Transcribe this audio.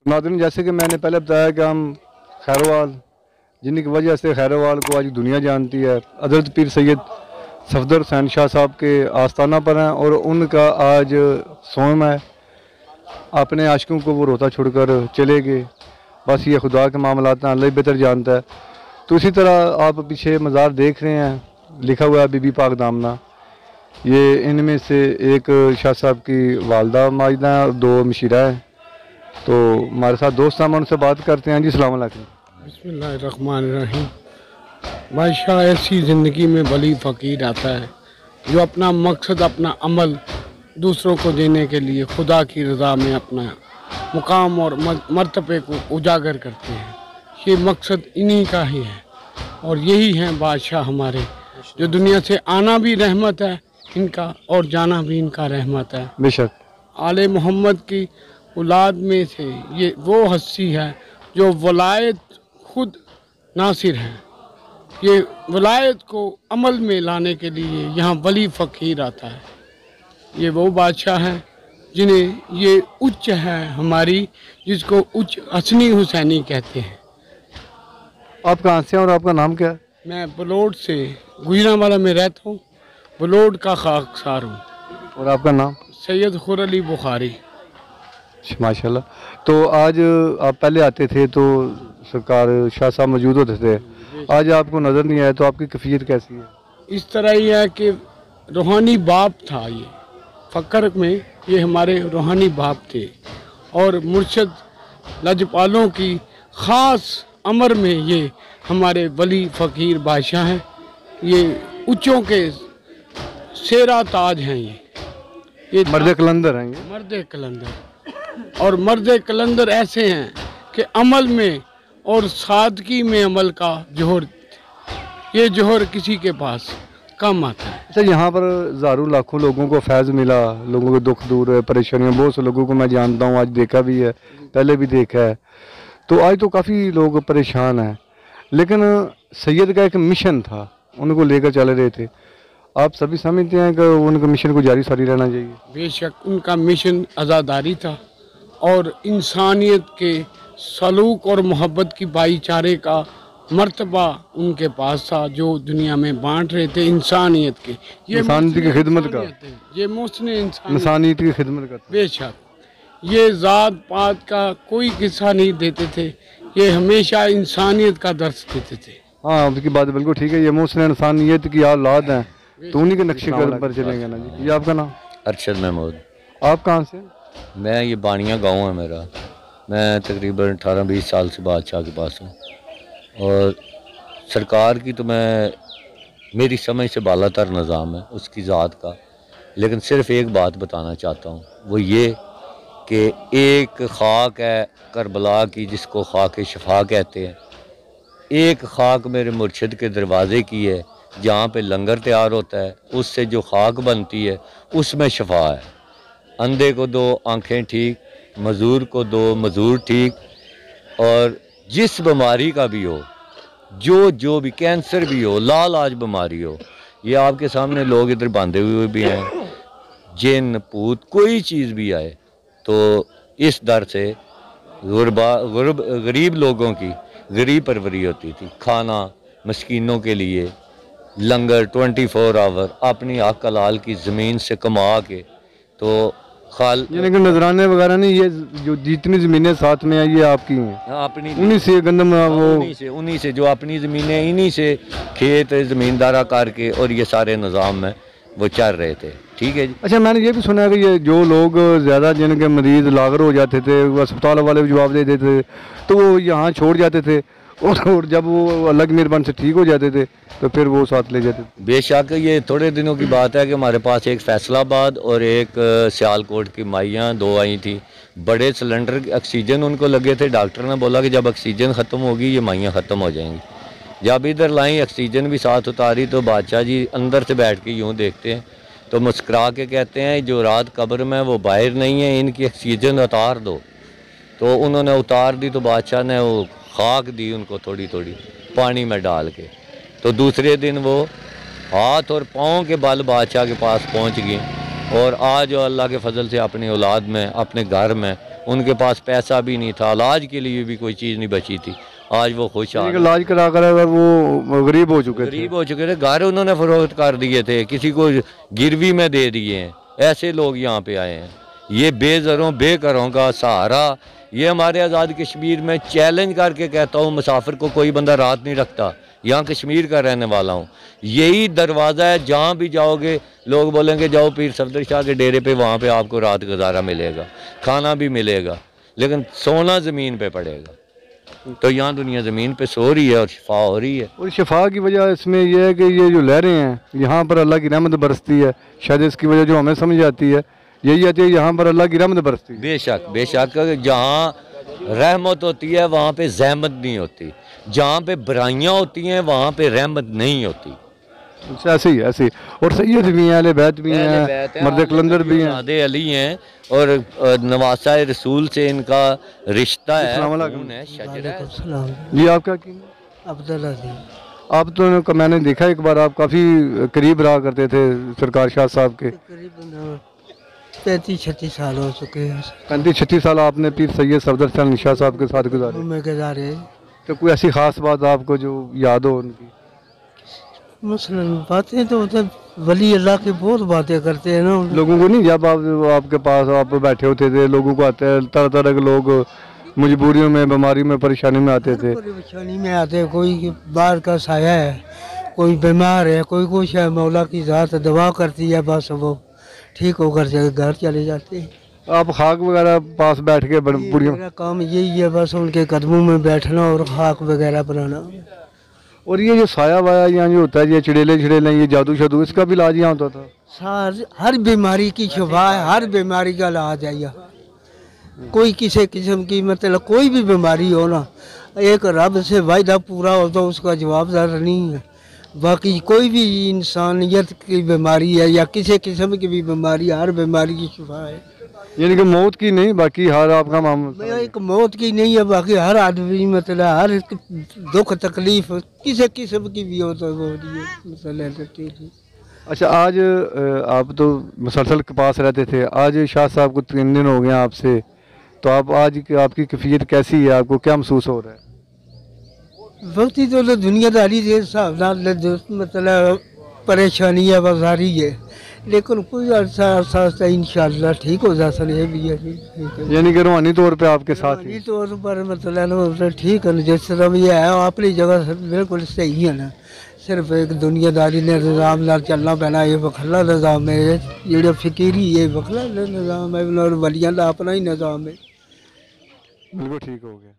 नाज़रीन, जैसे कि मैंने पहले बताया कि हम खैरवाल, जिनकी वजह से खैरवाल को आज दुनिया जानती है, हज़रत पीर सैयद सफदर हुसैन शाह साहब के आस्थाना पर हैं और उनका आज सोम है। अपने आशिकों को वो रोता छोड़कर चले गए। बस ये खुदा के मामलात हैं, अल्लाह ही बेहतर जानता है। तो इसी तरह आप पीछे मज़ार देख रहे हैं, लिखा हुआ है बीबी पाक दामना। ये इनमें से एक शाह साहब की वालदा माजिदा है और 2 मशीरा हैं। तो हमारे साथ दोस्त हैं, उनसे बात करते हैं। जी अस्सलाम वालेकुम। बिस्मिल्लाहिर्रहमानिर्रहीम। बादशाह ऐसी ज़िंदगी में वली फ़कीर आता है जो अपना मकसद, अपना अमल दूसरों को देने के लिए खुदा की रज़ा में अपना मुकाम और मर्तबे को उजागर करते हैं। ये मकसद इन्हीं का ही है और यही हैं बादशाह हमारे, जो दुनिया से आना भी रहमत है इनका और जाना भी इनका रहमत है। बेशक आले मोहम्मद की औलाद में से ये वो हस्ती है जो वलायत खुद नासिर है। ये वलायत को अमल में लाने के लिए यहाँ वली फ़कीर आता है। ये वो बादशाह हैं जिन्हें ये उच्च है हमारी, जिसको उच्च हसनी हुसैनी कहते हैं। आप कहाँ से हैं और आपका नाम क्या है? मैं बलोड से गुजरांवाला में रहता हूँ, बलोड का खाकसार हूँ। और आपका नाम? सैयद खुर अली बुखारी। माशाल्लाह। तो आज आप पहले आते थे तो सरकार शाह साहब मौजूद होते थे, आज आपको नज़र नहीं आया, तो आपकी कैफियत कैसी है? इस तरह ही है कि रूहानी बाप था ये फ़क्र में, ये हमारे रूहानी बाप थे और मुर्शद लजपालों की ख़ास अमर में ये हमारे वली फ़कीर बादशाह हैं। ये ऊँचों के सेरा ताज हैं। ये मर्द कलंदर हैं, ये मर्द कलंदर। और मर्द कलंदर ऐसे हैं कि अमल में और सादगी में अमल का जोहर, ये जोहर किसी के पास कम आता है। अच्छा, यहाँ पर हज़ारों लाखों लोगों को फैज़ मिला, लोगों के दुख दूर है, परेशानियाँ, बहुत से लोगों को मैं जानता हूँ, आज देखा भी है, पहले भी देखा है। तो आज तो काफ़ी लोग परेशान हैं, लेकिन सैयद का एक मिशन था, उनको लेकर चल रहे थे। आप सभी समझते हैं कि उनके मिशन को जारी सारी रहना चाहिए? बेशक उनका मिशन आज़ादारी था और इंसानियत के सलूक और मोहब्बत की भाईचारे का मर्तबा उनके पास था, जो दुनिया में बांट रहे थे इंसानियत के। ये इंसानियत की खिदमत का, ये मोहसिन इंसानियत की खिदमत का। बेशक ये ज़ात पात का कोई किस्सा नहीं देते थे, ये हमेशा इंसानियत का दर्स देते थे। हाँ, उसकी बात बिल्कुल ठीक है। ये मोहसिन इंसानियत की औलाद हैं, तो उन्हीं के नक्शे कदम पर चलेंगे ना जी। ये आपका नाम? अरशद महमूद। आप कहाँ से? मैं ये बानिया गांव है मेरा। मैं तकरीबन 18-20 साल से बादशाह के पास हूँ और सरकार की तो मैं, मेरी समझ से बालातर निज़ाम है उसकी ज़ात का। लेकिन सिर्फ़ एक बात बताना चाहता हूँ, वो ये कि एक खाक है करबला की जिसको खाक शफा कहते हैं, एक खाक मेरे मुर्शिद के दरवाज़े की है जहाँ पे लंगर तैयार होता है, उससे जो खाक बनती है उसमें शफा है। अंधे को 2 आँखें ठीक, मज़दूर को 2 मज़दूर ठीक, और जिस बीमारी का भी हो, जो भी कैंसर भी हो, लालाज बीमारी हो, ये आपके सामने लोग इधर बांधे हुए भी हैं, जिन पूत कोई चीज़ भी आए तो इस दर से गरीब लोगों की गरीब परवरी होती थी। खाना मस्कीनों के लिए, लंगर 24 आवर, अपनी हक हलाल की ज़मीन से कमा के, तो खाल यानी कि नजराने वगैरह नहीं, ये जो जितनी ज़मीनें साथ में हैं ये आपकी हैं? अपनी उन्हीं से गंदम वो उन्हीं से जो अपनी ज़मीनें, इन्हीं से खेत ज़मींदारा करके और ये सारे निज़ाम में वो चल रहे थे। ठीक है जी। अच्छा, मैंने ये भी सुना है कि ये जो लोग ज़्यादा जिनके मरीज़ लागर हो जाते थे, वो अस्पताल वाले भी जवाब दे देते थे, तो वो यहाँ छोड़ जाते थे और जब वो अलग मेहरबान से ठीक हो जाते थे तो फिर वो साथ ले जाते थे। बेशक ये थोड़े दिनों की बात है कि हमारे पास एक फैसलाबाद और एक सियालकोट की माइयाँ 2 आई थी। बड़े सिलेंडर ऑक्सीजन उनको लगे थे। डॉक्टर ने बोला कि जब ऑक्सीजन ख़त्म होगी ये माइयाँ ख़त्म हो जाएंगी। जब इधर लाई ऑक्सीजन भी साथ उतारी तो बादशाह जी अंदर से बैठ के यूँ देखते हैं तो मुस्करा के कहते हैं जो रात कब्र में वो बाहर नहीं है, इनकी ऑक्सीजन उतार दो। तो उन्होंने उतार दी तो बादशाह ने वो खाक दी उनको थोड़ी थोड़ी पानी में डाल के। तो दूसरे दिन वो हाथ और पाँव के बल बादशाह के पास पहुंच गए और आज अल्लाह के फजल से अपनी औलाद में, अपने घर में उनके पास पैसा भी नहीं था, इलाज के लिए भी कोई चीज़ नहीं बची थी। आज वो खुश आ गए। इलाज करा कर वो गरीब हो चुके थे। गरीब हो चुके थे, घर उन्होंने फरोख्त कर दिए थे, किसी को गिरवी में दे दिए हैं। ऐसे लोग यहाँ पे आए हैं। ये बेज़रों बेघरों का सहारा। ये हमारे आज़ाद कश्मीर में चैलेंज करके कहता हूँ, मुसाफिर को कोई बंदा रात नहीं रखता। यहाँ कश्मीर का रहने वाला हूँ। यही दरवाज़ा है, जहाँ भी जाओगे लोग बोलेंगे जाओ पीर सफदर शाह के डेरे पे, वहाँ पे आपको रात गुजारा मिलेगा, खाना भी मिलेगा, लेकिन सोना ज़मीन पे पड़ेगा। तो यहाँ दुनिया ज़मीन पे सो रही है और शिफा हो रही है। और शिफा की वजह इसमें यह है कि ये जो लहरें हैं यहाँ पर अल्लाह की रहमत बरसती है। शायद इसकी वजह जो हमें समझ आती है यही आती है, यहाँ पर अल्लाह की रहमत बरसती है। बेशक बेशक, जहाँ रहमत होती है वहाँ पे जहमत नहीं होती, जहाँ पे बुराइयाँ होती हैं वहाँ पे रहमत नहीं होती। ऐसे ही ऐसे ही। और सैयद भी हैं, अहले बैत भी हैं, मर्द कलंदर भी हैं, आदे अली हैं, और नवासा रसूल से इनका रिश्ता है, खून है, शजर है। जी आपका क्या? अब्दुल्ला जी। आप तो मैंने देखा एक बार आप काफ़ी करीब रहा करते थे सरकार शाह साहब के। करीबन 35-36 साल हो चुके हैं। 35-36 साल आपने पीर सैयद सफदर शाह शाह साहब के साथ गुजारे। में गुजारे। तो कोई ऐसी खास बात आपको जो याद हो उनकी? मसलन बातें तो मतलब वली अल्लाह की बहुत बातें करते हैं ना। लोगों को नहीं, जब आपके पास आप बैठे होते थे, लोगों को आते हैं तरह तरह के लोग मजबूरियों में, बीमारी में, परेशानी में आते थे। परेशानी में आते, कोई बाहर का साया है, कोई बीमार है, कोई कुछ है, मौला की ज़ात दवा करती है, बस वो ठीक होकर घर चले जाते हैं। आप खाक वगैरह पास बैठ के पूरी? मेरा काम यही है, बस उनके कदमों में बैठना और खाक वगैरह बनाना। और ये जो साया वाया यहाँ जो होता है, ये चिड़ेले ये जादू शादू, इसका भी इलाज यहाँ होता था? हर बीमारी की शिफा है, हर बीमारी का इलाज है यहाँ। कोई किसी किस्म की मतलब कोई भी बीमारी हो ना, एक रब से वायदा पूरा हो तो उसका जवाबदार नहीं है। बाकी कोई भी इंसानियत की बीमारी है या किसी किस्म की भी बीमारी, हर बीमारी की शिफा है। यानी कि मौत की नहीं, बाकी हर आपका मामला एक मौत की नहीं है, बाकी हर आदमी मतलब हर दुख तकलीफ किसी किस्म की भी हो तो वो मतलब। अच्छा, आज आप तो मुसलसल के पास रहते थे, आज शाह साहब को 3 दिन हो गए आपसे, तो आप आज की आपकी कैफियत कैसी है, आपको क्या महसूस हो रहा है? वक्त ही तो दुनियादारी के हिसाब मतलब परेशानी है, बाजारी है, लेकिन कोई अर्सा इंशाल्लाह ठीक हो जाता है भी है। यानी कि रूहानी तौर पे आपके साथ ही तौर पर मतलब ठीक है, जिस तरह भी है अपनी जगह बिल्कुल सही है ना। सिर्फ एक दुनियादारी ने निज़ाम नाल चलना पैना, ये बखला निज़ाम है, जो फिकीरी ये बखला निज़ाम है, और वलियां का अपना ही निज़ाम है। बिल्कुल ठीक हो गया।